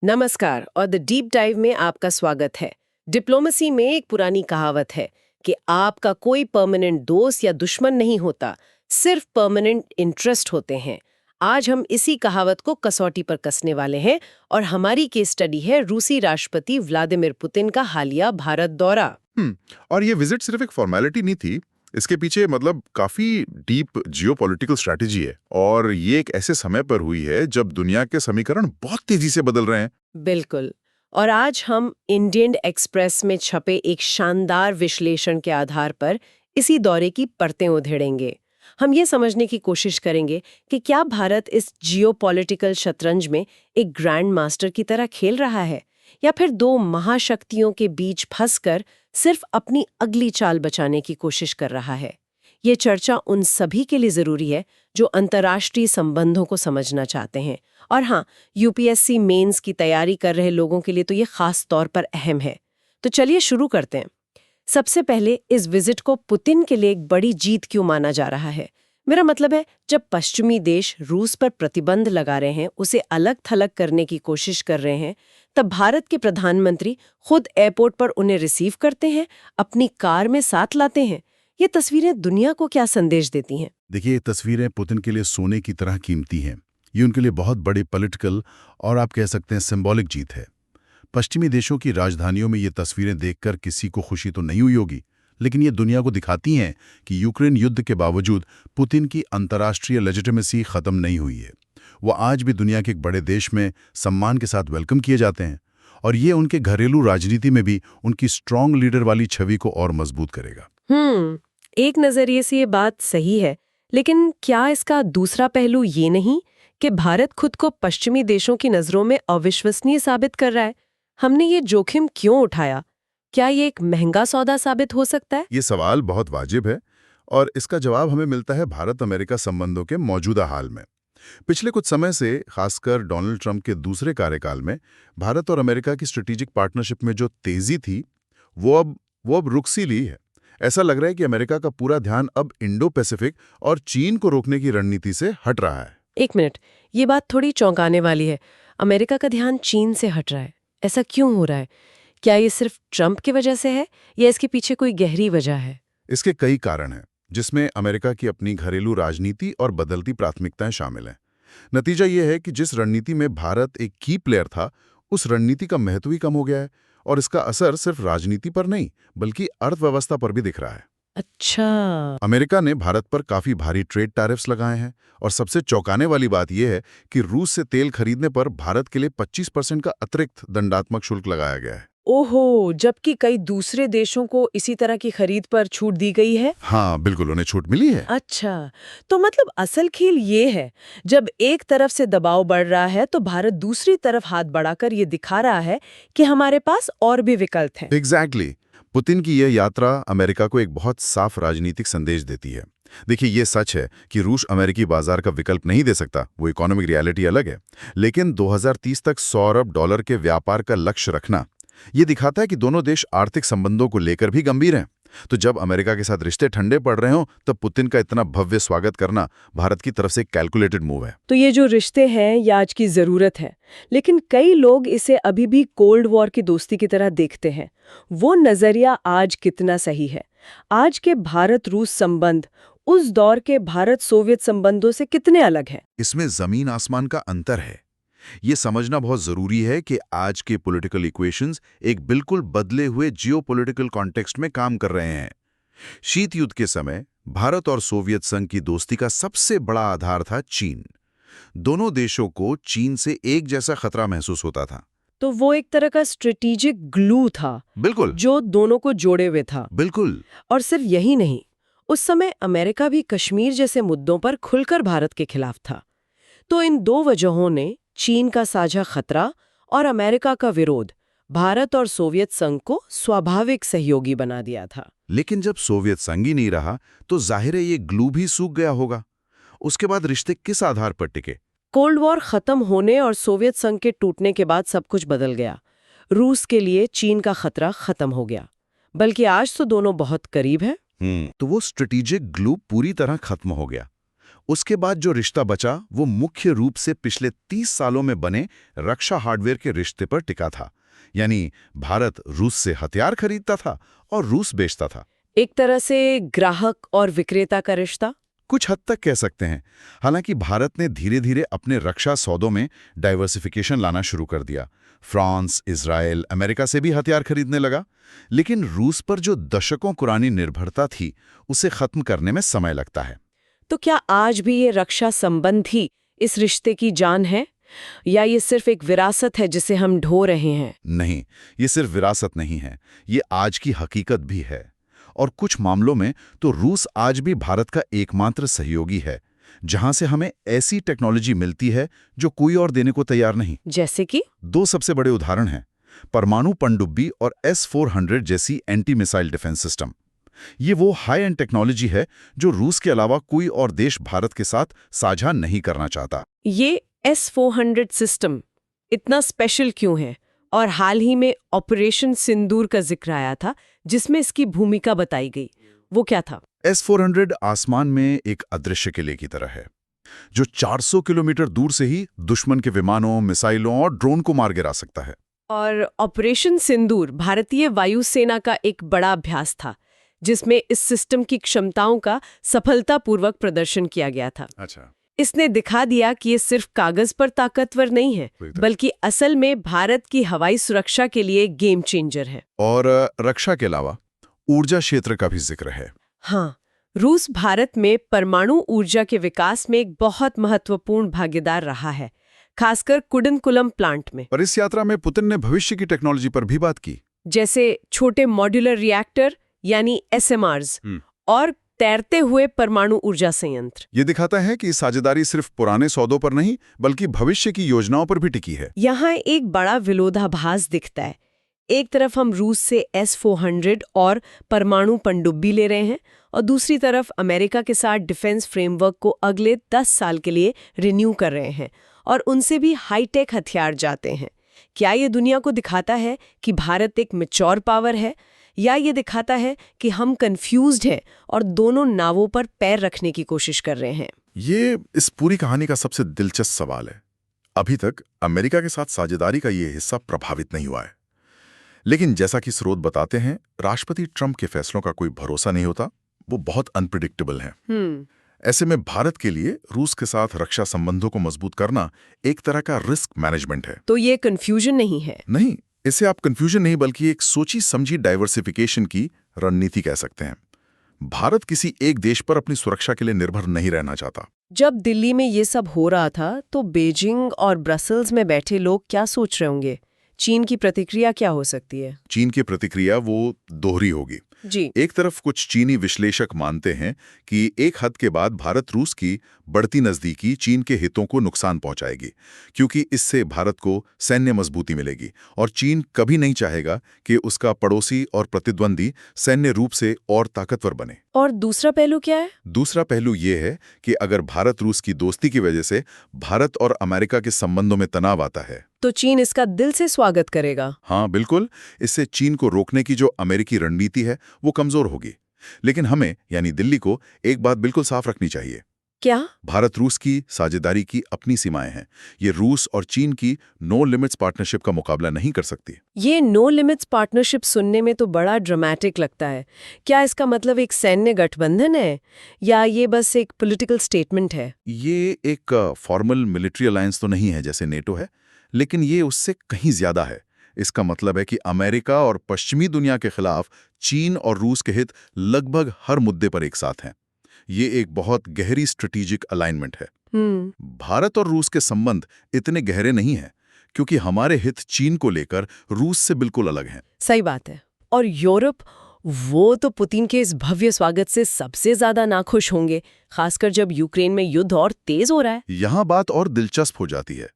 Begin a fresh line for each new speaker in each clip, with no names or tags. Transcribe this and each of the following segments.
नमस्कार और the deep dive में आपका स्वागत है। डिप्लोमेसी में एक पुरानी कहावत है कि आपका कोई परमानेंट दोस्त या दुश्मन नहीं होता, सिर्फ परमानेंट इंटरेस्ट होते हैं। आज हम इसी कहावत को कसौटी पर कसने वाले हैं और हमारी केस स्टडी है रूसी राष्ट्रपति व्लादिमीर पुतिन का हालिया भारत दौरा।
और ये विजिट सिर्फ एक फॉर्मेलिटी नहीं थी। इसके पीछे मतलब काफी डीप जियोपॉलिटिकल स्ट्रैटेजी है और ये एक ऐसे समय पर हुई है जब दुनिया के समीकरण बहुत तेजी से बदल रहे हैं।
बिल्कुल। और आज हम इंडियन एक्सप्रेस में छपे एक शानदार विश्लेषण के आधार पर इसी दौरे की परतें उधेड़ेंगे। हम ये समझने की कोशिश करेंगे कि क्या भारत इस जियोपॉलिटिकल शतरंज में एक ग्रैंड मास्टर की तरह खेल रहा है या फिर दो महाशक्तियों के बीच फंसकर सिर्फ अपनी अगली चाल बचाने की कोशिश कर रहा है। ये चर्चा उन सभी के लिए जरूरी है जो अंतर्राष्ट्रीय संबंधों को समझना चाहते हैं। और हाँ, यूपीएससी मेंस की तैयारी कर रहे लोगों के लिए तो ये खास तौर पर अहम है। तो चलिए शुरू करते हैं। सबसे पहले इस विजिट को पुतिन के लिए एक बड़ी जीत क्यों माना जा रहा है? मेरा मतलब है, जब पश्चिमी देश रूस पर प्रतिबंध लगा रहे हैं, उसे अलग थलग करने की कोशिश कर रहे हैं, तब भारत के प्रधानमंत्री खुद एयरपोर्ट पर उन्हें रिसीव करते हैं, अपनी कार में साथ लाते हैं। ये तस्वीरें दुनिया को क्या संदेश देती हैं?
देखिए, ये तस्वीरें पुतिन के लिए सोने की तरह कीमती हैं। ये उनके लिए बहुत बड़ी पॉलिटिकल और आप कह सकते हैं सिंबॉलिक जीत है। पश्चिमी देशों की राजधानियों में ये तस्वीरें देखकर किसी को खुशी तो नहीं हुई होगी, लेकिन ये दुनिया को दिखाती हैं कि यूक्रेन युद्ध के बावजूद पुतिन की अंतर्राष्ट्रीय लेजिटिमेसी खत्म नहीं हुई है। वो आज भी दुनिया के एक बड़े देश में सम्मान के साथ वेलकम किए जाते हैं और ये उनके घरेलू राजनीति में भी उनकी स्ट्रांग लीडर वाली छवि को और मजबूत करेगा।
एक नजरिए से ये बात सही है, लेकिन क्या इसका दूसरा पहलू ये नहीं कि भारत खुद को पश्चिमी देशों की नजरों में अविश्वसनीय साबित कर रहा है? हमने ये जोखिम क्यों उठाया? क्या ये एक महंगा सौदा साबित हो सकता है?
ये सवाल बहुत वाजिब है और इसका जवाब हमें मिलता है भारत अमेरिका संबंधों के मौजूदा हाल में। पिछले कुछ समय से, खासकर डोनाल्ड ट्रंप के दूसरे कार्यकाल में, भारत और अमेरिका की स्ट्रेटेजिक पार्टनरशिप में जो तेजी थी वो अब रुक सी ली है। ऐसा लग रहा है कि अमेरिका का पूरा ध्यान अब इंडो पैसिफिक और चीन को रोकने की रणनीति से हट रहा है।
एक मिनट, ये बात थोड़ी चौंकाने वाली है। अमेरिका का ध्यान चीन से हट रहा है, ऐसा क्यों हो रहा है? क्या ये सिर्फ ट्रंप की वजह से है या इसके पीछे कोई गहरी वजह है?
इसके कई कारण हैं, जिसमें अमेरिका की अपनी घरेलू राजनीति और बदलती प्राथमिकताएं शामिल हैं। नतीजा ये है कि जिस रणनीति में भारत एक की प्लेयर था, उस रणनीति का महत्व ही कम हो गया है और इसका असर सिर्फ राजनीति पर नहीं बल्कि अर्थव्यवस्था पर भी दिख रहा है।
अच्छा।
अमेरिका ने भारत पर काफी भारी ट्रेड टैरिफ्स लगाए हैं और सबसे चौंकाने वाली बात यह है कि रूस से तेल खरीदने पर भारत के लिए 25% का अतिरिक्त दंडात्मक शुल्क लगाया गया है।
ओहो, जबकि कई दूसरे देशों को इसी तरह की खरीद पर छूट दी गई है।
हाँ बिल्कुल, उन्हें छूट मिली है।
अच्छा, तो मतलब असल खेल ये है, जब एक तरफ से दबाव बढ़ रहा है तो भारत दूसरी तरफ हाथ बढ़ाकर ये दिखा रहा है कि हमारे पास और भी विकल्प हैं।
एग्जैक्टली। पुतिन की यह यात्रा अमेरिका को एक बहुत साफ राजनीतिक संदेश देती है। देखिए, ये सच है कि रूस अमेरिकी बाजार का विकल्प नहीं दे सकता, वो इकोनॉमिक रियलिटी अलग है, लेकिन 2030 तक $100 अरब के व्यापार का लक्ष्य रखना ये दिखाता है कि दोनों देश आर्थिक संबंधों को लेकर भी गंभीर हैं। तो जब अमेरिका के साथ रिश्ते ठंडे पड़ रहे हों, तब पुतिन का इतना भव्य स्वागत करना भारत की तरफ से एक कैलकुलेटेड मूव है।
तो ये जो रिश्ते हैं, ये आज की जरूरत है, लेकिन कई लोग इसे अभी भी कोल्ड वॉर की दोस्ती की तरह देखते हैं। वो नजरिया आज कितना सही है? आज के भारत रूस संबंध उस दौर के भारत सोवियत संबंधों से कितने अलग हैं?
इसमें जमीन आसमान का अंतर है। ये समझना बहुत जरूरी है कि आज के पॉलिटिकल इक्वेशंस एक बिल्कुल बदले हुए जियोपॉलिटिकल कॉन्टेक्स्ट में काम कर रहे हैं। शीत युद्ध के समय भारत और सोवियत संघ की दोस्ती का सबसे बड़ा आधार था चीन। दोनों देशों को चीन से एक जैसा खतरा महसूस होता था।
तो वो एक तरह का स्ट्रेटेजिक ग्लू था,
बिल्कुल
जो दोनों को जोड़े हुए था।
बिल्कुल।
और सिर्फ यही नहीं, उस समय अमेरिका भी कश्मीर जैसे मुद्दों पर खुलकर भारत के खिलाफ था। तो इन दो वजहों ने, चीन का साझा खतरा और अमेरिका का विरोध, भारत और सोवियत संघ को स्वाभाविक सहयोगी बना दिया था।
लेकिन जब सोवियत संघ ही नहीं रहा, तो जाहिर है ये ग्लू भी सूख गया होगा। उसके बाद रिश्ते किस आधार पर टिके?
कोल्ड वॉर खत्म होने और सोवियत संघ के टूटने के बाद सब कुछ बदल गया। रूस के लिए चीन का खतरा खत्म हो गया, बल्कि आज तो दोनों बहुत करीब हैं।
तो वो स्ट्रेटेजिक ग्लू पूरी तरह खत्म हो गया।
उसके बाद जो रिश्ता बचा वो मुख्य रूप से पिछले 30 सालों में बने रक्षा हार्डवेयर के रिश्ते पर टिका था। यानी भारत रूस से हथियार खरीदता था और रूस बेचता था।
एक तरह से ग्राहक और विक्रेता का रिश्ता।
कुछ हद तक कह सकते हैं। हालांकि भारत ने धीरे धीरे अपने रक्षा सौदों में डाइवर्सिफिकेशन लाना शुरू कर दिया। फ्रांस, इजराइल, अमेरिका से भी हथियार खरीदने लगा। लेकिन रूस पर जो दशकों पुरानी निर्भरता थी उसे खत्म करने में समय लगता है।
तो क्या आज भी ये रक्षा संबंध ही इस रिश्ते की जान है, या ये सिर्फ एक विरासत है जिसे हम ढो रहे हैं?
नहीं, ये सिर्फ विरासत नहीं है, ये आज की हकीकत भी है। और कुछ मामलों में तो रूस आज भी भारत का एकमात्र सहयोगी है, जहां से हमें ऐसी टेक्नोलॉजी मिलती है जो कोई और देने को तैयार नहीं।
जैसे कि?
2 सबसे बड़े उदाहरण हैं, परमाणु पनडुब्बी और S-400 जैसी एंटी मिसाइल डिफेंस सिस्टम। ये वो हाई एंड टेक्नोलॉजी है जो रूस के अलावा कोई और देश भारत के साथ साझा नहीं करना चाहता।
ये S-400 सिस्टम इतना स्पेशल क्यों है? और हाल ही में ऑपरेशन सिंदूर का जिक्र आया था जिसमें इसकी भूमिका बताई गई, वो क्या था?
S-400 आसमान में एक अदृश्य किले की तरह है, जो 400 किलोमीटर दूर से ही दुश्मन के विमानों, मिसाइलों और ड्रोन को मार गिरा सकता है।
और ऑपरेशन सिंदूर भारतीय वायुसेना का एक बड़ा अभ्यास था जिसमें इस सिस्टम की क्षमताओं का सफलतापूर्वक प्रदर्शन किया गया था।
अच्छा।
इसने दिखा दिया कि ये सिर्फ कागज पर ताकतवर नहीं है, बल्कि असल में भारत की हवाई सुरक्षा के लिए गेम चेंजर है।
और रक्षा के अलावा ऊर्जा क्षेत्र का भी जिक्र है।
हाँ, रूस भारत में परमाणु ऊर्जा के विकास में एक बहुत महत्वपूर्ण भागीदार रहा है, खासकर कुडनकुलम प्लांट में।
और इस यात्रा में पुतिन ने भविष्य की टेक्नोलॉजी पर भी बात की,
जैसे छोटे मॉड्यूलर रिएक्टर यानी SMRs और तैरते हुए परमाणु ऊर्जा संयंत्र।
ये दिखाता है कि साझेदारी सिर्फ पुराने सौदों पर नहीं बल्कि भविष्य की योजनाओं पर भी टिकी है।
यहाँ एक बड़ा विरोधाभास दिखता है। एक तरफ हम रूस से S-400 और परमाणु पनडुब्बी ले रहे हैं और दूसरी तरफ अमेरिका के साथ डिफेंस फ्रेमवर्क को अगले 10 साल के लिए रिन्यू कर रहे हैं और उनसे भी हाईटेक हथियार जाते हैं। क्या ये दुनिया को दिखाता है कि भारत एक मैच्योर पावर है, या ये दिखाता है कि हम कंफ्यूज्ड हैं और दोनों नावों पर पैर रखने की कोशिश कर रहे हैं?
ये इस पूरी कहानी का सबसे दिलचस्प सवाल है। अभी तक अमेरिका के साथ साझेदारी का ये हिस्सा प्रभावित नहीं हुआ है, लेकिन जैसा कि स्रोत बताते हैं, राष्ट्रपति ट्रंप के फैसलों का कोई भरोसा नहीं होता, वो बहुत अनप्रिडिक्टेबल है। ऐसे में भारत के लिए रूस के साथ रक्षा संबंधों को मजबूत करना एक तरह का रिस्क मैनेजमेंट है।
तो ये कंफ्यूजन नहीं है?
नहीं, इसे आप कंफ्यूजन नहीं बल्कि एक सोची समझी डाइवर्सिफिकेशन की रणनीति कह सकते हैं। भारत किसी एक देश पर अपनी सुरक्षा के लिए निर्भर नहीं रहना चाहता।
जब दिल्ली में ये सब हो रहा था तो बीजिंग और ब्रसेल्स में बैठे लोग क्या सोच रहे होंगे? चीन की प्रतिक्रिया क्या हो सकती है?
चीन की प्रतिक्रिया वो दोहरी होगी
जी।
एक तरफ कुछ चीनी विश्लेषक मानते हैं कि एक हद के बाद भारत रूस की बढ़ती नजदीकी चीन के हितों को नुकसान पहुंचाएगी, क्योंकि इससे भारत को सैन्य मजबूती मिलेगी और चीन कभी नहीं चाहेगा कि उसका पड़ोसी और प्रतिद्वंदी सैन्य रूप से और ताकतवर बने।
और दूसरा पहलू क्या है?
दूसरा पहलू ये है कि अगर भारत रूस की दोस्ती की वजह से भारत और अमेरिका के संबंधों में तनाव आता है
तो चीन इसका दिल से स्वागत करेगा।
हाँ बिल्कुल, इससे चीन को रोकने की जो अमेरिकी रणनीति है वो कमजोर होगी। लेकिन हमें यानी दिल्ली को एक बात बिल्कुल साफ रखनी चाहिए।
क्या?
भारत रूस की साझेदारी की अपनी सीमाएं हैं। ये रूस और चीन की नो लिमिट्स पार्टनरशिप का मुकाबला नहीं कर सकती।
ये नो लिमिट्स पार्टनरशिप सुनने में तो बड़ा ड्रामेटिक लगता है। क्या इसका मतलब एक सैन्य गठबंधन है या ये बस एक पॉलिटिकल स्टेटमेंट है?
ये एक फॉर्मल मिलिट्री अलायंस तो नहीं है जैसे नेटो है, लेकिन ये उससे कहीं ज्यादा है। इसका मतलब है कि अमेरिका और पश्चिमी दुनिया के खिलाफ चीन और रूस के हित लगभग हर मुद्दे पर एक साथ हैं। ये एक बहुत गहरी स्ट्रेटेजिक अलाइनमेंट है। भारत और रूस के संबंध इतने गहरे नहीं हैं क्योंकि हमारे हित चीन को लेकर रूस से बिल्कुल अलग हैं।
सही बात है। और यूरोप, वो तो पुतिन के इस भव्य स्वागत से सबसे ज्यादा नाखुश होंगे, खासकर जब यूक्रेन में युद्ध और तेज हो रहा है।
यहाँ बात और दिलचस्प हो जाती है।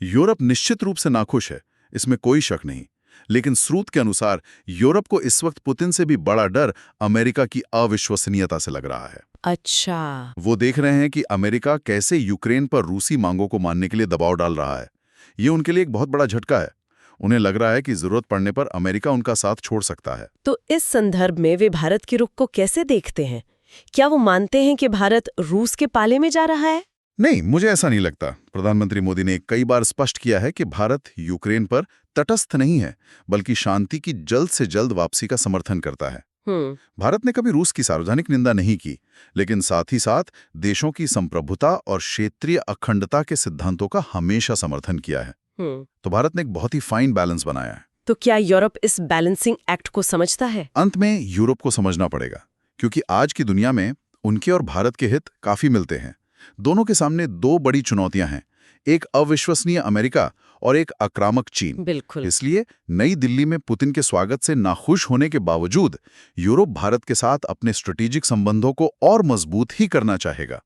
यूरोप निश्चित रूप से नाखुश है, इसमें कोई शक नहीं, लेकिन स्रोत के अनुसार यूरोप को इस वक्त पुतिन से भी बड़ा डर अमेरिका की अविश्वसनीयता से लग रहा है।
अच्छा।
वो देख रहे हैं कि अमेरिका कैसे यूक्रेन पर रूसी मांगों को मानने के लिए दबाव डाल रहा है। ये उनके लिए एक बहुत बड़ा झटका है। उन्हें लग रहा है कि जरूरत पड़ने पर अमेरिका उनका साथ छोड़ सकता है।
तो इस संदर्भ में वे भारत के रुख को कैसे देखते हैं? क्या वो मानते हैं कि भारत रूस के पाले में जा रहा है?
नहीं, मुझे ऐसा नहीं लगता। प्रधानमंत्री मोदी ने कई बार स्पष्ट किया है कि भारत यूक्रेन पर तटस्थ नहीं है, बल्कि शांति की जल्द से जल्द वापसी का समर्थन करता है। भारत ने कभी रूस की सार्वजनिक निंदा नहीं की, लेकिन साथ ही साथ देशों की संप्रभुता और क्षेत्रीय अखंडता के सिद्धांतों का हमेशा समर्थन किया है। तो भारत ने एक बहुत ही फाइन बैलेंस बनाया है।
तो क्या यूरोप इस बैलेंसिंग एक्ट को समझता है?
अंत में यूरोप को समझना पड़ेगा, क्योंकि आज की दुनिया में उनके और भारत के हित काफी मिलते हैं। दोनों के सामने दो बड़ी चुनौतियां हैं, एक अविश्वसनीय अमेरिका और एक आक्रामक चीन।
बिल्कुल।
इसलिए नई दिल्ली में पुतिन के स्वागत से नाखुश होने के बावजूद यूरोप भारत के साथ अपने स्ट्रेटेजिक संबंधों को और मजबूत ही करना चाहेगा।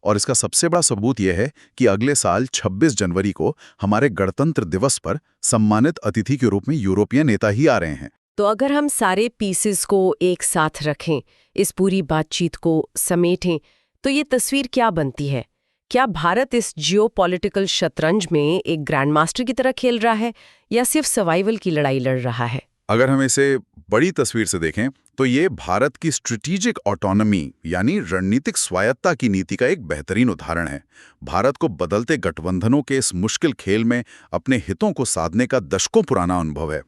और इसका सबसे बड़ा सबूत यह है कि अगले साल 26 जनवरी को हमारे गणतंत्र दिवस पर सम्मानित अतिथि के रूप में यूरोपीय नेता ही आ रहे हैं।
तो अगर हम सारे पीसेस को एक साथ रखें, इस पूरी बातचीत को समेटें, तो ये तस्वीर क्या बनती है? क्या भारत इस जियोपॉलिटिकल शतरंज में एक ग्रैंडमास्टर की तरह खेल रहा है या सिर्फ सर्वाइवल की लड़ाई लड़ रहा है?
अगर हम इसे बड़ी तस्वीर से देखें तो ये भारत की स्ट्रेटेजिक ऑटोनॉमी यानी रणनीतिक स्वायत्ता की नीति का एक बेहतरीन उदाहरण है। भारत को बदलते गठबंधनों के इस मुश्किल खेल में अपने हितों को साधने का दशकों पुराना अनुभव है।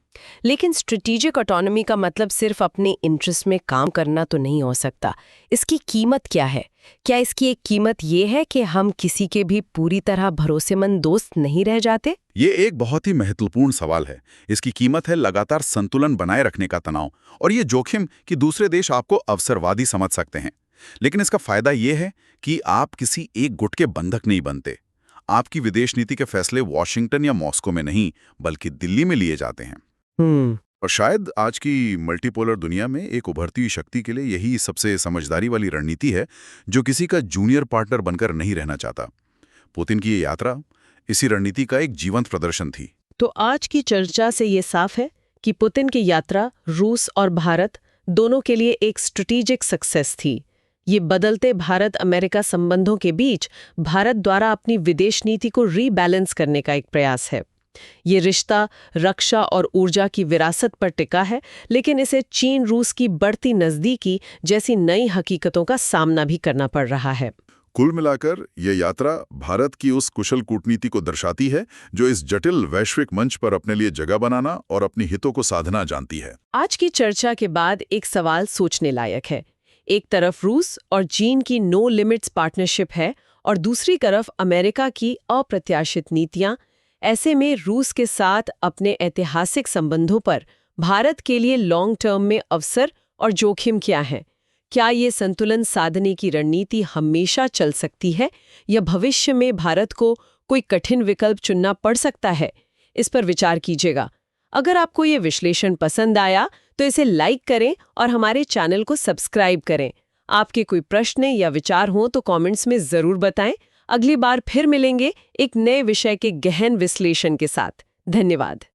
लेकिन स्ट्रेटेजिक ऑटोनॉमी का मतलब सिर्फ अपने इंटरेस्ट में काम करना तो नहीं हो सकता। इसकी कीमत क्या है? क्या इसकी एक कीमत ये है कि हम किसी के भी पूरी तरह भरोसेमंद दोस्त नहीं रह जाते?
ये एक बहुत ही महत्वपूर्ण सवाल है। इसकी कीमत है लगातार संतुलन बनाए रखने का तनाव और ये जोखिम कि दूसरे देश आपको अवसरवादी समझ सकते हैं। लेकिन इसका फायदा ये है कि आप किसी एक गुट के बंधक नहीं बनते। आपकी विदेश नीति के फैसले वॉशिंगटन या मॉस्को में नहीं बल्कि दिल्ली में लिए जाते हैं। और शायद आज की मल्टीपोलर दुनिया में एक उभरती हुई शक्ति के लिए यही सबसे समझदारी वाली रणनीति है, जो किसी का जूनियर पार्टनर बनकर नहीं रहना चाहता। पुतिन की ये यात्रा इसी रणनीति का एक जीवंत प्रदर्शन थी।
तो आज की चर्चा से ये साफ है कि पुतिन की यात्रा रूस और भारत दोनों के लिए एक स्ट्रेटेजिक सक्सेस थी। ये बदलते भारत अमेरिका संबंधों के बीच भारत द्वारा अपनी विदेश नीति को रीबैलेंस करने का एक प्रयास है। ये रिश्ता रक्षा और ऊर्जा की विरासत पर टिका है, लेकिन इसे चीन रूस की बढ़ती नजदीकी जैसी नई हकीकतों का सामना भी करना पड़ रहा है।
कुल मिलाकर यह यात्रा भारत की उस कुशल कूटनीति को दर्शाती है जो इस जटिल वैश्विक मंच पर अपने लिए जगह बनाना और अपनी हितों को साधना जानती है।
आज की चर्चा के बाद एक सवाल सोचने लायक है। एक तरफ रूस और चीन की नो लिमिट्स पार्टनरशिप है और दूसरी तरफ अमेरिका की अप्रत्याशित नीतियां। ऐसे में रूस के साथ अपने ऐतिहासिक संबंधों पर भारत के लिए लॉन्ग टर्म में अवसर और जोखिम क्या हैं? क्या ये संतुलन साधने की रणनीति हमेशा चल सकती है या भविष्य में भारत को कोई कठिन विकल्प चुनना पड़ सकता है? इस पर विचार कीजिएगा। अगर आपको ये विश्लेषण पसंद आया तो इसे लाइक करें और हमारे चैनल को सब्सक्राइब करें। आपके कोई प्रश्न या विचार हों तो कमेंट्स में ज़रूर बताएं। अगली बार फिर मिलेंगे एक नए विषय के गहन विश्लेषण के साथ। धन्यवाद।